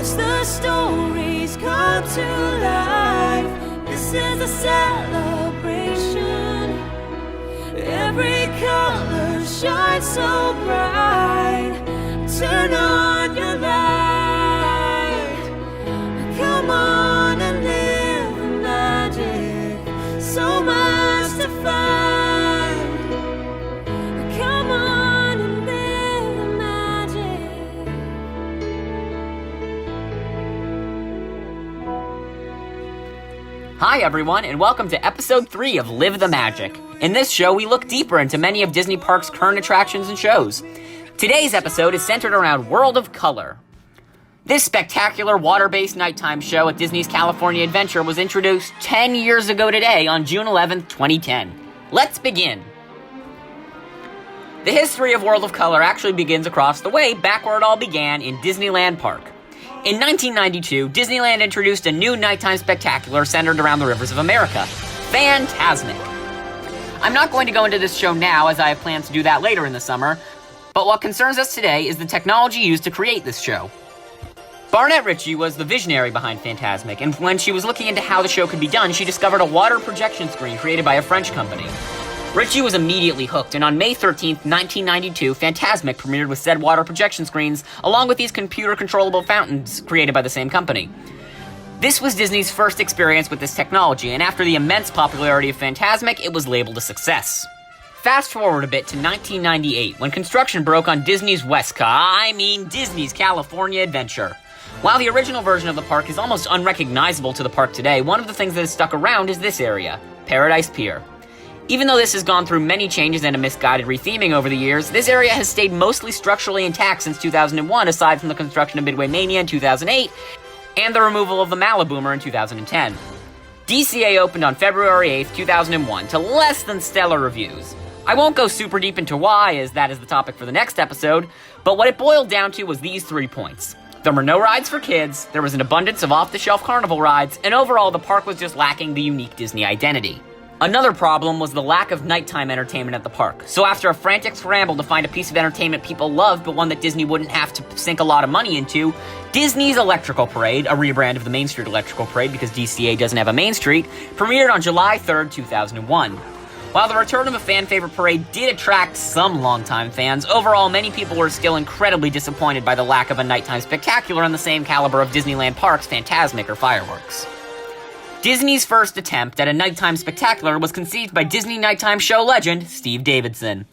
watch the stories come to life. This is a celebration. Every color shines so bright. Turn on your light. Come on and live the magic. So much to find. Come on and live the magic. Hi everyone, and welcome to episode 3 of Live the Magic. In this show, we look deeper into many of Disney Parks' current attractions and shows. Today's episode is centered around World of Color. This spectacular water-based nighttime show at Disney's California Adventure was introduced 10 years ago today on June 11th, 2010. Let's begin. The history of World of Color actually begins across the way back where it all began in Disneyland Park. In 1992, Disneyland introduced a new nighttime spectacular centered around the rivers of America, Fantasmic. I'm not going to go into this show now, as I have plans to do that later in the summer, but what concerns us today is the technology used to create this show. Barnett Ritchie was the visionary behind Fantasmic, and when she was looking into how the show could be done, she discovered a water projection screen created by a French company. Ritchie was immediately hooked, and on May 13th, 1992, Fantasmic premiered with said water projection screens, along with these computer-controllable fountains created by the same company. This was Disney's first experience with this technology, and after the immense popularity of Fantasmic, it was labeled a success. Fast forward a bit to 1998, when construction broke on Disney's Disney's California Adventure. While the original version of the park is almost unrecognizable to the park today, one of the things that has stuck around is this area, Paradise Pier. Even though this has gone through many changes and a misguided retheming over the years, this area has stayed mostly structurally intact since 2001, aside from the construction of Midway Mania in 2008, and the removal of the Maliboomer in 2010. DCA opened on February 8th, 2001, to less than stellar reviews. I won't go super deep into why, as that is the topic for the next episode, but what it boiled down to was these 3 points. There were no rides for kids, there was an abundance of off-the-shelf carnival rides, and overall the park was just lacking the unique Disney identity. Another problem was the lack of nighttime entertainment at the park. So after a frantic scramble to find a piece of entertainment people loved, but one that Disney wouldn't have to sink a lot of money into, Disney's Electrical Parade, a rebrand of the Main Street Electrical Parade because DCA doesn't have a Main Street, premiered on July 3rd, 2001. While the return of a fan-favorite parade did attract some longtime fans, overall many people were still incredibly disappointed by the lack of a nighttime spectacular on the same caliber of Disneyland Park's Fantasmic or fireworks. Disney's first attempt at a nighttime spectacular was conceived by Disney nighttime show legend Steve Davidson.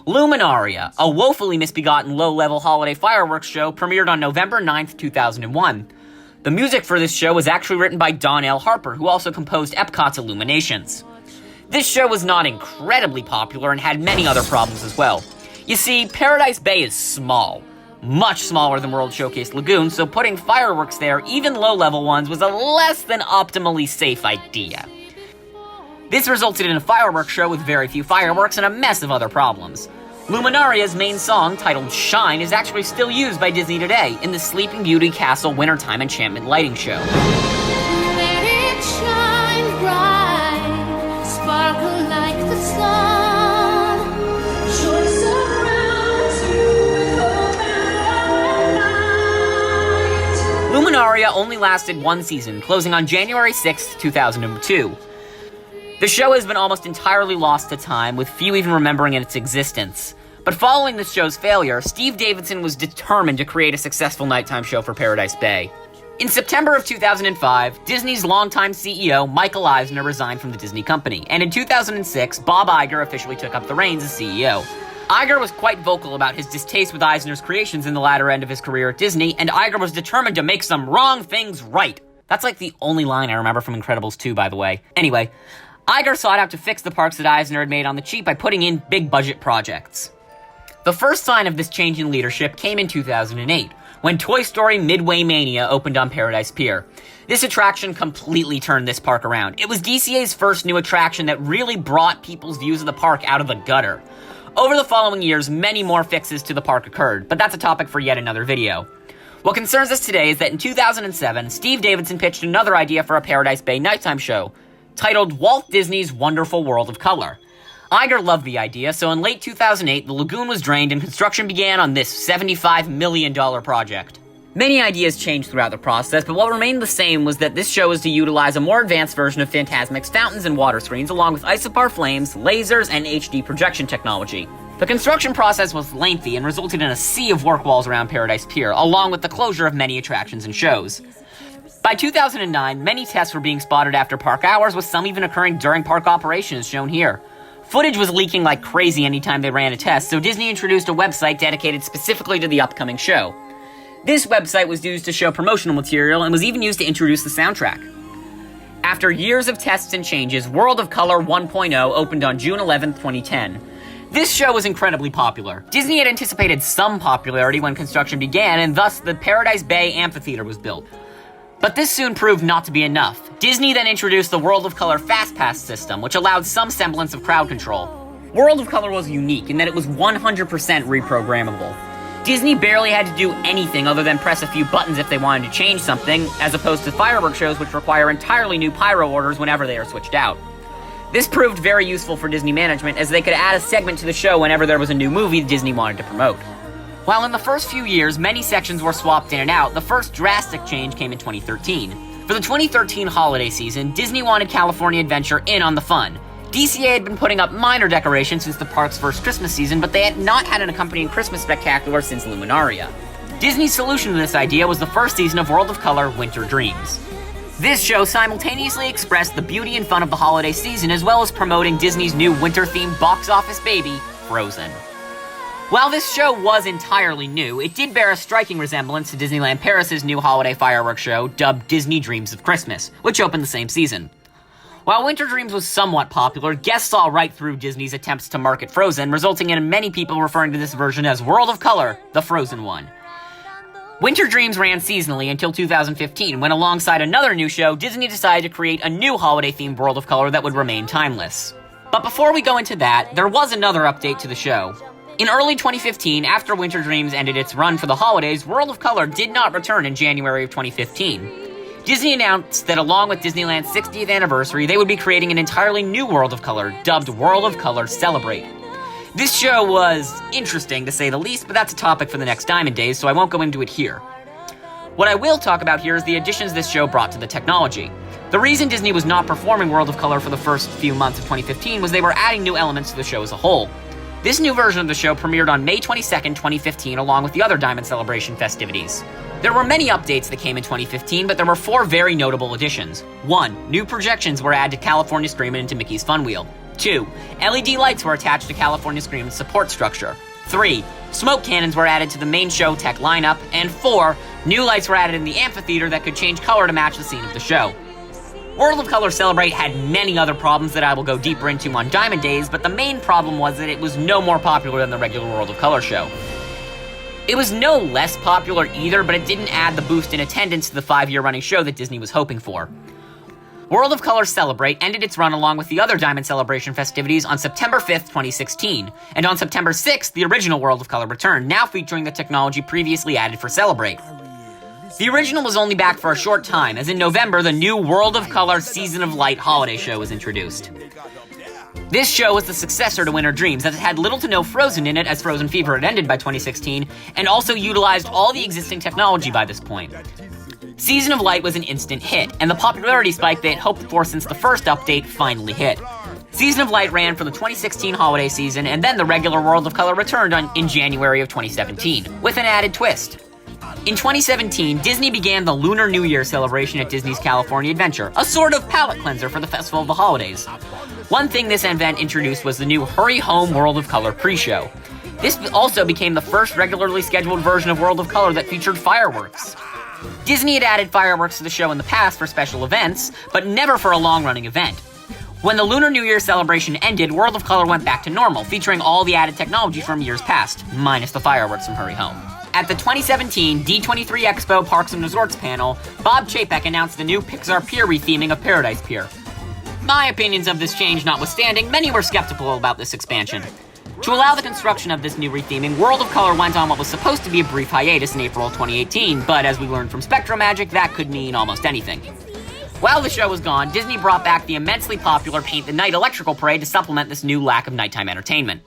Luminaria, a woefully misbegotten low-level holiday fireworks show, premiered on November 9th, 2001. The music for this show was actually written by Don L. Harper, who also composed Epcot's Illuminations. This show was not incredibly popular and had many other problems as well. You see, Paradise Bay is small. Much smaller than World Showcase Lagoon, so putting fireworks there, even low-level ones, was a less than optimally safe idea. This resulted in a fireworks show with very few fireworks and a mess of other problems. Luminaria's main song, titled Shine, is actually still used by Disney today in the Sleeping Beauty Castle Wintertime Enchantment Lighting Show. Let it shine bright, sparkle like the sun. Luminaria only lasted 1 season, closing on January 6, 2002. The show has been almost entirely lost to time, with few even remembering its existence. But following the show's failure, Steve Davidson was determined to create a successful nighttime show for Paradise Bay. In September of 2005, Disney's longtime CEO, Michael Eisner, resigned from the Disney company, and in 2006, Bob Iger officially took up the reins as CEO. Iger was quite vocal about his distaste with Eisner's creations in the latter end of his career at Disney, and Iger was determined to make some wrong things right. That's like the only line I remember from Incredibles 2, by the way. Anyway, Iger sought out to fix the parks that Eisner had made on the cheap by putting in big-budget projects. The first sign of this change in leadership came in 2008, when Toy Story Midway Mania opened on Paradise Pier. This attraction completely turned this park around. It was DCA's first new attraction that really brought people's views of the park out of the gutter. Over the following years, many more fixes to the park occurred, but that's a topic for yet another video. What concerns us today is that in 2007, Steve Davidson pitched another idea for a Paradise Bay nighttime show, titled Walt Disney's Wonderful World of Color. Iger loved the idea, so in late 2008, the lagoon was drained and construction began on this $75 million project. Many ideas changed throughout the process, but what remained the same was that this show was to utilize a more advanced version of Fantasmic's fountains and water screens, along with isopar flames, lasers, and HD projection technology. The construction process was lengthy and resulted in a sea of work walls around Paradise Pier, along with the closure of many attractions and shows. By 2009, many tests were being spotted after park hours, with some even occurring during park operations, shown here. Footage was leaking like crazy anytime they ran a test, so Disney introduced a website dedicated specifically to the upcoming show. This website was used to show promotional material and was even used to introduce the soundtrack. After years of tests and changes, World of Color 1.0 opened on June 11, 2010. This show was incredibly popular. Disney had anticipated some popularity when construction began, and thus the Paradise Bay Amphitheater was built. But this soon proved not to be enough. Disney then introduced the World of Color Fast Pass system, which allowed some semblance of crowd control. World of Color was unique in that it was 100% reprogrammable. Disney barely had to do anything other than press a few buttons if they wanted to change something, as opposed to fireworks shows which require entirely new pyro orders whenever they are switched out. This proved very useful for Disney management, as they could add a segment to the show whenever there was a new movie Disney wanted to promote. While in the first few years many sections were swapped in and out, the first drastic change came in 2013. For the 2013 holiday season, Disney wanted California Adventure in on the fun. DCA had been putting up minor decorations since the park's first Christmas season, but they had not had an accompanying Christmas spectacular since Luminaria. Disney's solution to this idea was the first season of World of Color Winter Dreams. This show simultaneously expressed the beauty and fun of the holiday season, as well as promoting Disney's new winter-themed box office baby, Frozen. While this show was entirely new, it did bear a striking resemblance to Disneyland Paris' new holiday fireworks show, dubbed Disney Dreams of Christmas, which opened the same season. While Winter Dreams was somewhat popular, guests saw right through Disney's attempts to market Frozen, resulting in many people referring to this version as World of Color, the Frozen one. Winter Dreams ran seasonally until 2015, when alongside another new show, Disney decided to create a new holiday-themed World of Color that would remain timeless. But before we go into that, there was another update to the show. In early 2015, after Winter Dreams ended its run for the holidays, World of Color did not return in January of 2015. Disney announced that along with Disneyland's 60th anniversary, they would be creating an entirely new World of Color, dubbed World of Color Celebrate. This show was interesting, to say the least, but that's a topic for the next Diamond Days, so I won't go into it here. What I will talk about here is the additions this show brought to the technology. The reason Disney was not performing World of Color for the first few months of 2015 was they were adding new elements to the show as a whole. This new version of the show premiered on May 22nd, 2015, along with the other Diamond Celebration festivities. There were many updates that came in 2015, but there were 4 very notable additions. 1. New projections were added to California Screamin' and to Mickey's Fun Wheel. 2. LED lights were attached to California Screamin's support structure. 3. Smoke cannons were added to the main show tech lineup. And 4. New lights were added in the amphitheater that could change color to match the scene of the show. World of Color Celebrate had many other problems that I will go deeper into on Diamond Days, but the main problem was that it was no more popular than the regular World of Color show. It was no less popular either, but it didn't add the boost in attendance to the 5-year running show that Disney was hoping for. World of Color Celebrate ended its run along with the other Diamond Celebration festivities on September 5th, 2016, and on September 6th, the original World of Color returned, now featuring the technology previously added for Celebrate. The original was only back for a short time, as in November, the new World of Color Season of Light holiday show was introduced. This show was the successor to Winter Dreams, as it had little to no Frozen in it, as Frozen Fever had ended by 2016, and also utilized all the existing technology by this point. Season of Light was an instant hit, and the popularity spike they had hoped for since the first update finally hit. Season of Light ran for the 2016 holiday season, and then the regular World of Color returned in January of 2017, with an added twist. In 2017, Disney began the Lunar New Year celebration at Disney's California Adventure, a sort of palate cleanser for the Festival of the Holidays. One thing this event introduced was the new Hurry Home World of Color pre-show. This also became the first regularly scheduled version of World of Color that featured fireworks. Disney had added fireworks to the show in the past for special events, but never for a long-running event. When the Lunar New Year celebration ended, World of Color went back to normal, featuring all the added technology from years past, minus the fireworks from Hurry Home. At the 2017 D23 Expo Parks and Resorts panel, Bob Chapek announced the new Pixar Pier retheming of Paradise Pier. My opinions of this change notwithstanding, many were skeptical about this expansion. To allow the construction of this new retheming, World of Color went on what was supposed to be a brief hiatus in April of 2018, but as we learned from SpectroMagic, that could mean almost anything. While the show was gone, Disney brought back the immensely popular Paint the Night electrical parade to supplement this new lack of nighttime entertainment.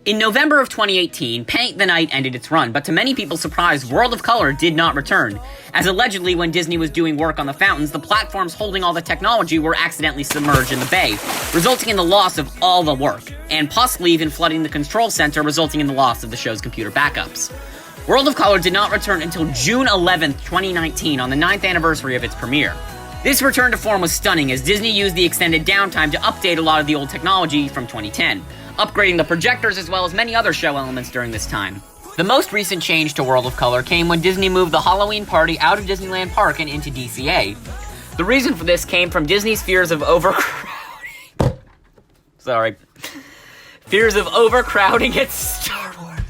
In November of 2018, Paint the Night ended its run, but to many people's surprise, World of Color did not return, as allegedly when Disney was doing work on the fountains, the platforms holding all the technology were accidentally submerged in the bay, resulting in the loss of all the work, and possibly even flooding the control center, resulting in the loss of the show's computer backups. World of Color did not return until June 11th, 2019, on the 9th anniversary of its premiere. This return to form was stunning, as Disney used the extended downtime to update a lot of the old technology from 2010, upgrading the projectors as well as many other show elements during this time. The most recent change to World of Color came when Disney moved the Halloween party out of Disneyland Park and into DCA. The reason for this came from Disney's fears of overcrowding. Fears of overcrowding at Star Wars.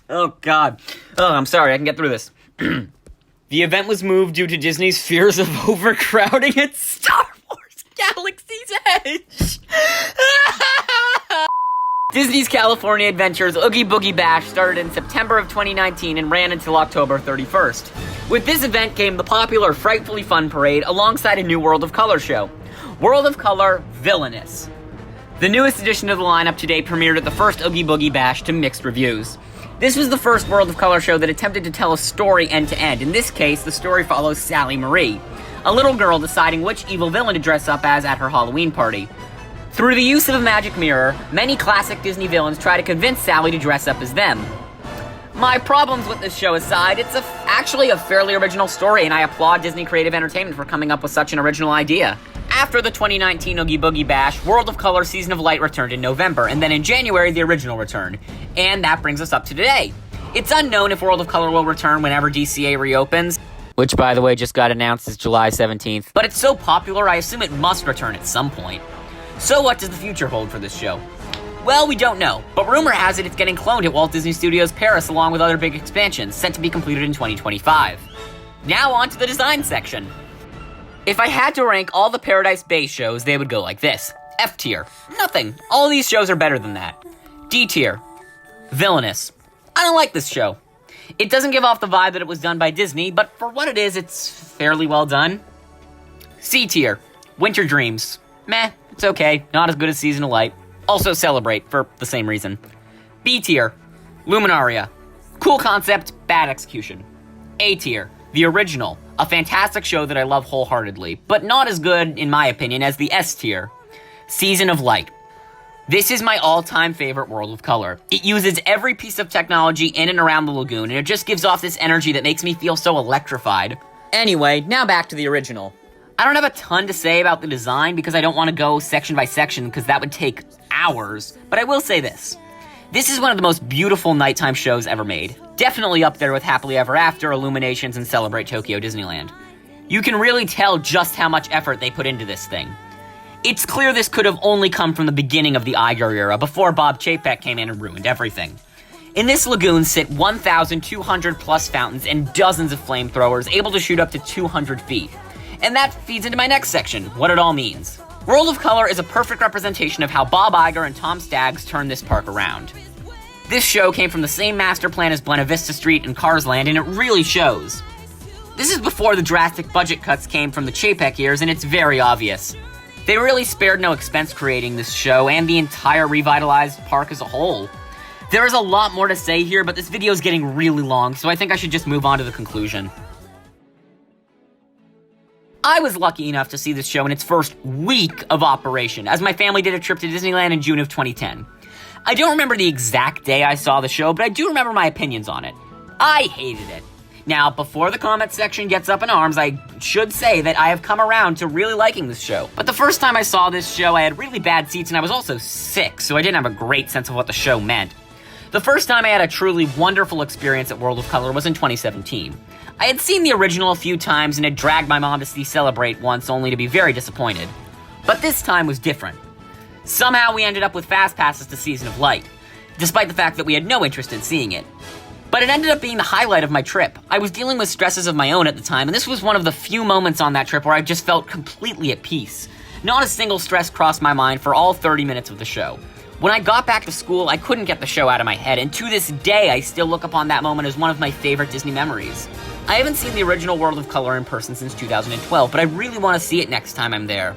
Oh god. Oh, I'm sorry, I can get through this. The event was moved due to Disney's fears of overcrowding at Star Wars Galaxy's Edge. Disney's California Adventures Oogie Boogie Bash started in September of 2019 and ran until October 31st. With this event came the popular Frightfully Fun Parade alongside a new World of Color show, World of Color Villainous. The newest addition to the lineup today premiered at the first Oogie Boogie Bash to mixed reviews. This was the first World of Color show that attempted to tell a story end to end. In this case, the story follows Sally Marie, a little girl deciding which evil villain to dress up as at her Halloween party. Through the use of a magic mirror, many classic Disney villains try to convince Sally to dress up as them. My problems with this show aside, it's actually a fairly original story, and I applaud Disney Creative Entertainment for coming up with such an original idea. After the 2019 Oogie Boogie Bash, World of Color Season of Light returned in November, and then in January, the original returned. And that brings us up to today. It's unknown if World of Color will return whenever DCA reopens, which, by the way, just got announced as July 17th. But it's so popular, I assume it must return at some point. So what does the future hold for this show? Well, we don't know, but rumor has it it's getting cloned at Walt Disney Studios Paris along with other big expansions, set to be completed in 2025. Now on to the design section. If I had to rank all the Paradise Bay shows, they would go like this. F tier, nothing. All these shows are better than that. D tier, Villainous. I don't like this show. It doesn't give off the vibe that it was done by Disney, but for what it is, it's fairly well done. C tier, Winter Dreams. Meh, it's okay, not as good as Season of Light. Also Celebrate, for the same reason. B tier, Luminaria. Cool concept, bad execution. A tier, The Original. A fantastic show that I love wholeheartedly, but not as good, in my opinion, as the S tier, Season of Light. This is my all-time favorite World of Color. It uses every piece of technology in and around the lagoon, and it just gives off this energy that makes me feel so electrified. Anyway, now back to the original. I don't have a ton to say about the design because I don't want to go section by section because that would take hours, but I will say this. This is one of the most beautiful nighttime shows ever made. Definitely up there with Happily Ever After, Illuminations, and Celebrate Tokyo Disneyland. You can really tell just how much effort they put into this thing. It's clear this could have only come from the beginning of the Iger era, before Bob Chapek came in and ruined everything. In this lagoon sit 1,200 plus fountains and dozens of flamethrowers, able to shoot up to 200 feet. And that feeds into my next section, what it all means. World of Color is a perfect representation of how Bob Iger and Tom Staggs turned this park around. This show came from the same master plan as Buena Vista Street and Cars Land, and it really shows. This is before the drastic budget cuts came from the Chapek years, and it's very obvious. They really spared no expense creating this show and the entire revitalized park as a whole. There is a lot more to say here, but this video is getting really long, so I think I should just move on to the conclusion. I was lucky enough to see this show in its first week of operation, as my family did a trip to Disneyland in June of 2010. I don't remember the exact day I saw the show, but I do remember my opinions on it. I hated it. Now, before the comment section gets up in arms, I should say that I have come around to really liking this show. But the first time I saw this show, I had really bad seats and I was also sick, so I didn't have a great sense of what the show meant. The first time I had a truly wonderful experience at World of Color was in 2017. I had seen the original a few times and had dragged my mom to see Celebrate once, only to be very disappointed. But this time was different. Somehow we ended up with fast passes to Season of Light, despite the fact that we had no interest in seeing it. But it ended up being the highlight of my trip. I was dealing with stresses of my own at the time, and this was one of the few moments on that trip where I just felt completely at peace. Not a single stress crossed my mind for all 30 minutes of the show. When I got back to school, I couldn't get the show out of my head, and to this day, I still look upon that moment as one of my favorite Disney memories. I haven't seen the original World of Color in person since 2012, but I really want to see it next time I'm there.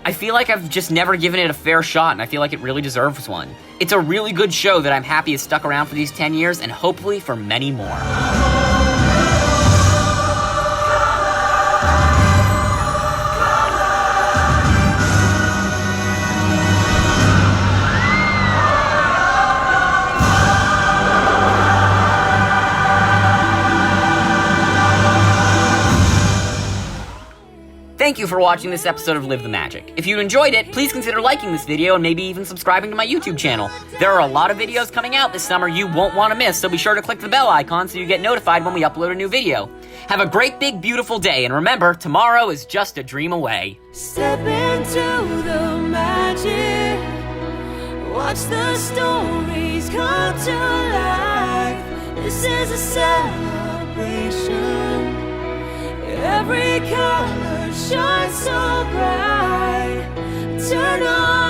I feel like I've just never given it a fair shot, and I feel like it really deserves one. It's a really good show that I'm happy has stuck around for these 10 years, and hopefully for many more. Thank you for watching this episode of Live the Magic. If you enjoyed it, please consider liking this video and maybe even subscribing to my YouTube channel. There are a lot of videos coming out this summer you won't want to miss, so be sure to click the bell icon so you get notified when we upload a new video. Have a great big beautiful day, and remember, tomorrow is just a dream away. Step into the magic. Watch the stories come to life. This is a celebration. Every color shines so bright. Turn on